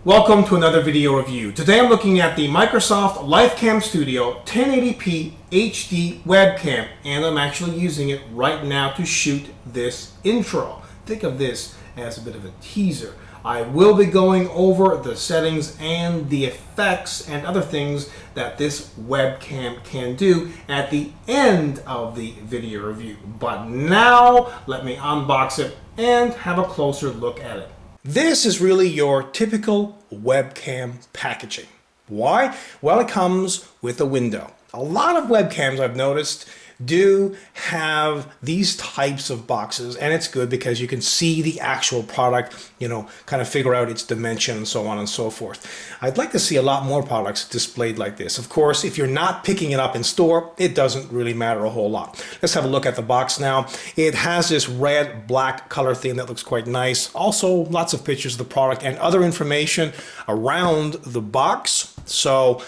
Welcome to another video review. Today I'm looking at the Microsoft LifeCam Studio 1080p HD webcam, and I'm actually using it right now to shoot this intro. Think of this as a bit of a teaser. I will be going over the settings and the effects and other things that this webcam can do at the end of the video review. But now let me unbox it and have a closer look at it. This is really your typical webcam packaging. Why? Well, it comes with a window. A lot of webcams I've noticed do have these types of boxes, and it's good because you can see the actual product, kind of figure out its dimension and so on and so forth. I'd like to see a lot more products displayed like this. Of course, if you're not picking it up in store, it doesn't really matter a whole lot. Let's have a look at the box now. It has this red-black color theme that looks quite nice. Also, lots of pictures of the product and other information around the box. So,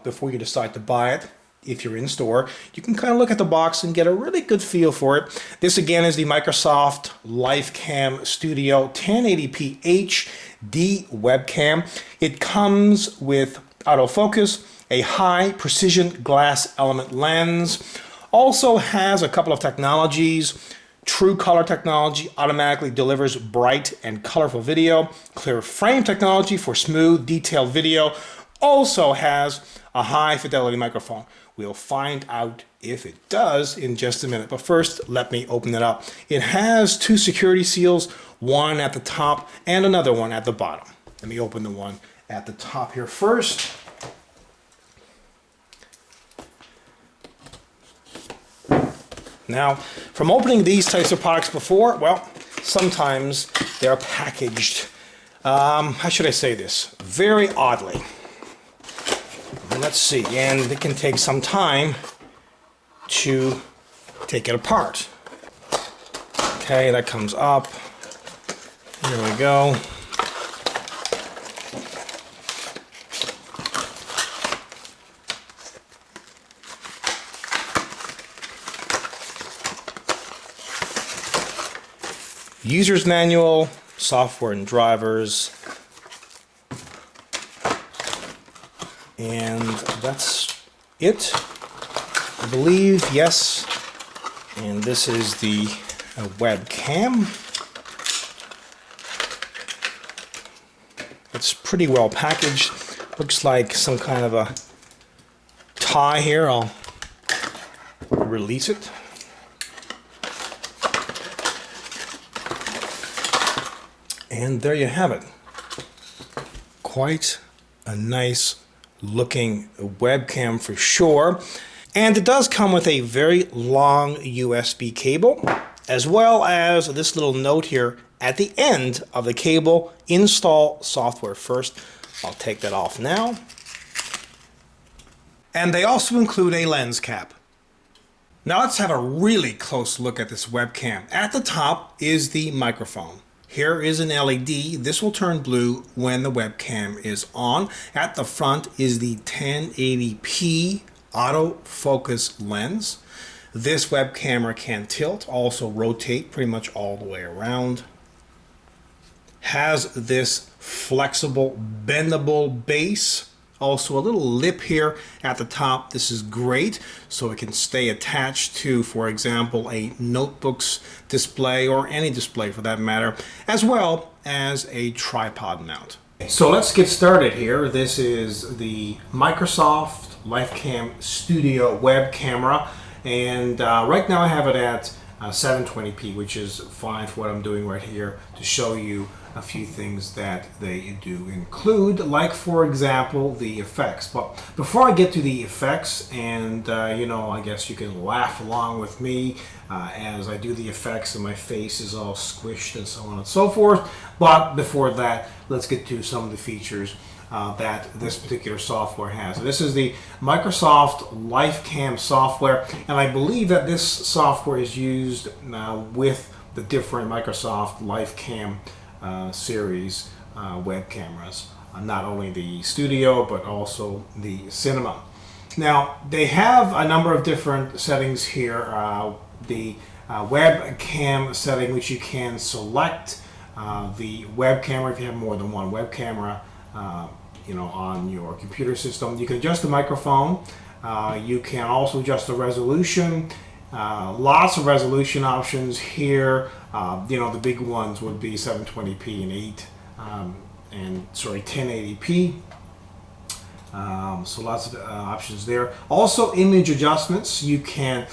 before you decide to buy it, if you're in store, you can kind of look at the box and get a really good feel for it. This again is the Microsoft LifeCam Studio 1080p HD webcam. It comes with autofocus, a high precision glass element lens, also has a couple of technologies. TrueColor technology automatically delivers bright and colorful video. CleanFrame technology for smooth, detailed video. Also has a high fidelity microphone. We'll find out if it does in just a minute. But first, let me open it up. It has two security seals, one at the top and another one at the bottom. Let me open the one at the top here first. Now, from opening these types of products before, well, sometimes they're packaged, how should I say this? Very oddly. Let's see, and it can take some time to take it apart. Okay, that comes up. Here we go. User's manual, software and drivers. And that's it, I believe, yes. And this is the webcam. It's pretty well packaged. Looks like some kind of a tie here. I'll release it. And there you have it. Quite a nice looking webcam for sure, and it does come with a very long USB cable, as well as this little note here at the end of the cable. Install software first. I'll take that off now. And they also include a lens cap. Now let's have a really close look at this webcam. At the top is the microphone. Here is an LED. This will turn blue when the webcam is on. At the front is the 1080p autofocus lens. This web camera can tilt, also rotate pretty much all the way around. Has this flexible, bendable base. Also a little lip here at the top. This is great, so it can stay attached to, for example, a notebook's display or any display for that matter, as well as a tripod mount. So let's get started here. This is the Microsoft LifeCam Studio web camera, and right now I have it at 720p, which is fine for what I'm doing right here to show you a few things that they do include, like for example the effects. But before I get to the effects, and I guess you can laugh along with me as I do the effects and my face is all squished and so on and so forth, but before that, let's get to some of the features that this particular software has. This is the Microsoft LifeCam software, and I believe that this software is used with the different Microsoft LifeCam series web cameras, not only the Studio but also the Cinema. Now they have a number of different settings here. The webcam setting, which you can select the web camera if you have more than one web camera on your computer system. You can adjust the microphone. You can also adjust the resolution. Lots of resolution options here. The big ones would be 720p and 1080p. So lots of options there. Also, image adjustments. You can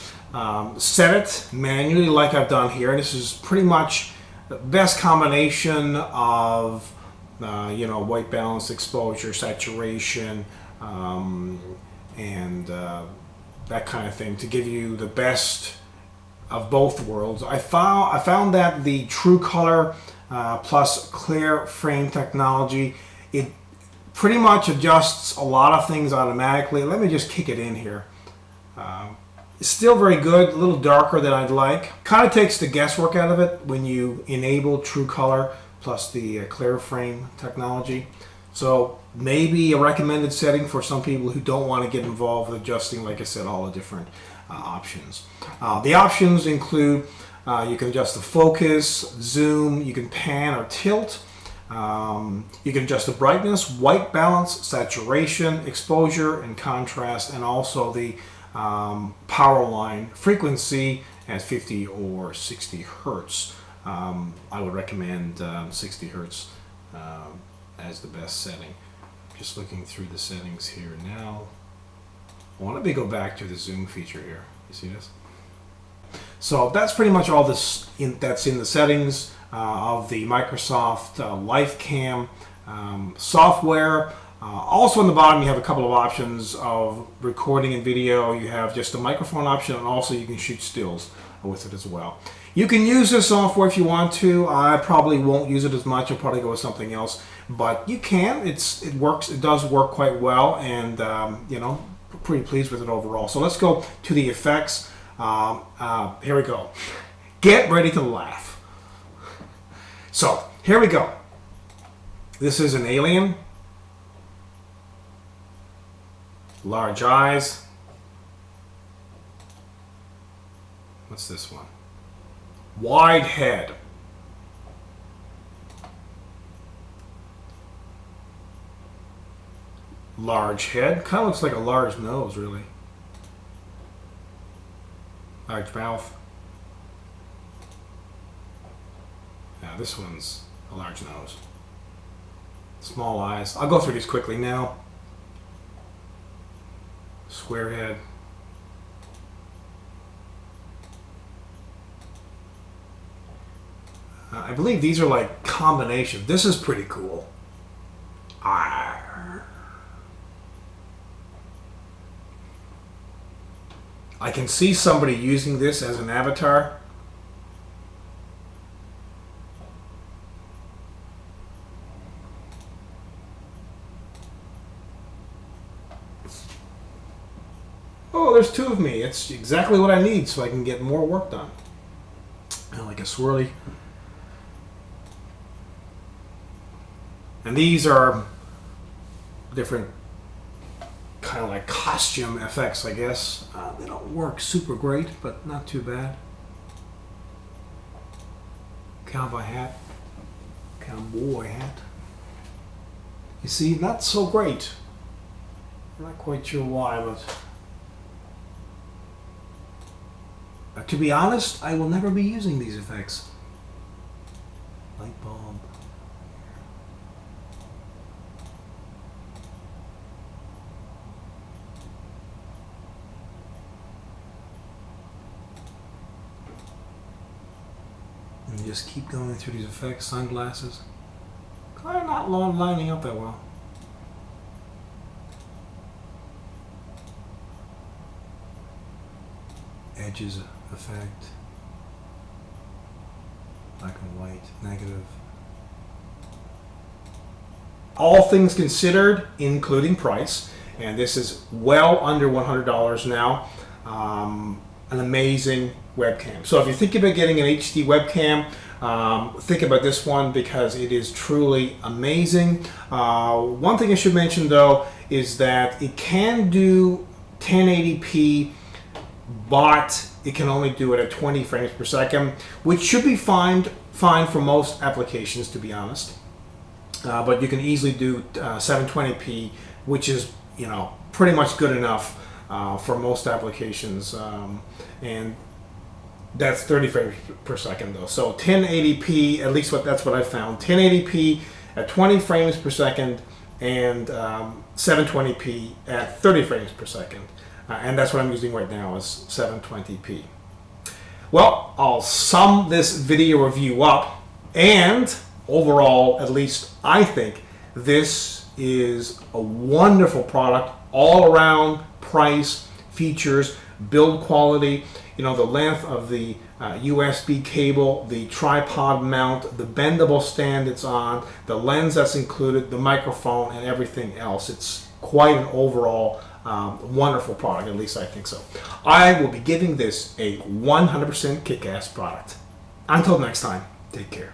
set it manually like I've done here. This is pretty much the best combination of white balance, exposure, saturation, and that kind of thing to give you the best of both worlds. I found that the TrueColor plus CleanFrame technology, it pretty much adjusts a lot of things automatically. Let me just kick it in here. It's still very good, a little darker than I'd like. Kind of takes the guesswork out of it when you enable TrueColor plus the CleanFrame technology. So maybe a recommended setting for some people who don't want to get involved with adjusting, like I said, all the different options. The options include you can adjust the focus, zoom, you can pan or tilt. You can adjust the brightness, white balance, saturation, exposure, and contrast, and also the power line frequency at 50 or 60 hertz. I would recommend 60 hertz as the best setting. Just looking through the settings here now. Let me go back to the zoom feature here. You see this? So that's pretty much all that's in the settings of the Microsoft LifeCam software. Also on the bottom you have a couple of options of recording and video. You have just the microphone option, and also you can shoot stills with it as well. You can use this software if you want to. I probably won't use it as much. I'll probably go with something else, but you can. It works. It does work quite well, and pretty pleased with it overall. So let's go to the effects. Here we go. Get ready to laugh. So here we go. This is an alien. Large eyes. What's this one? Wide head. Large head. Kind of looks like a large nose, really. Large mouth. Yeah, this one's a large nose. Small eyes. I'll go through these quickly now. Square head. I believe these are like combinations. This is pretty cool. I can see somebody using this as an avatar. Oh, there's two of me. It's exactly what I need so I can get more work done. And like a swirly. And these are different kind of like costume effects, I guess. They don't work super great, but not too bad. Cowboy hat. Cowboy hat. You see, not so great. I'm not quite sure why, but to be honest, I will never be using these effects. Light bulb. And just keep going through these effects. Sunglasses. Kind of not lining up that well. Edges effect. Black and white. Negative. All things considered, including price, and this is well under $100 now. An amazing webcam. So if you're thinking about getting an HD webcam, think about this one because it is truly amazing. One thing I should mention though is that it can do 1080p, but it can only do it at 20 frames per second, which should be fine for most applications, to be honest. but you can easily do 720p, which is, you know, pretty much good enough for most applications, and that's 30 frames per second though. So 1080p, at least that's what I found. 1080p at 20 frames per second, and 720p at 30 frames per second, and that's what I'm using right now, is 720p. Well, I'll sum this video review up, and overall, at least I think this is a wonderful product all around. Price, features, build quality, you know, the length of the USB cable, the tripod mount, the bendable stand it's on, the lens that's included, the microphone, and everything else. It's quite an overall wonderful product, at least I think so. I will be giving this a 100% kick-ass product. Until next time, take care.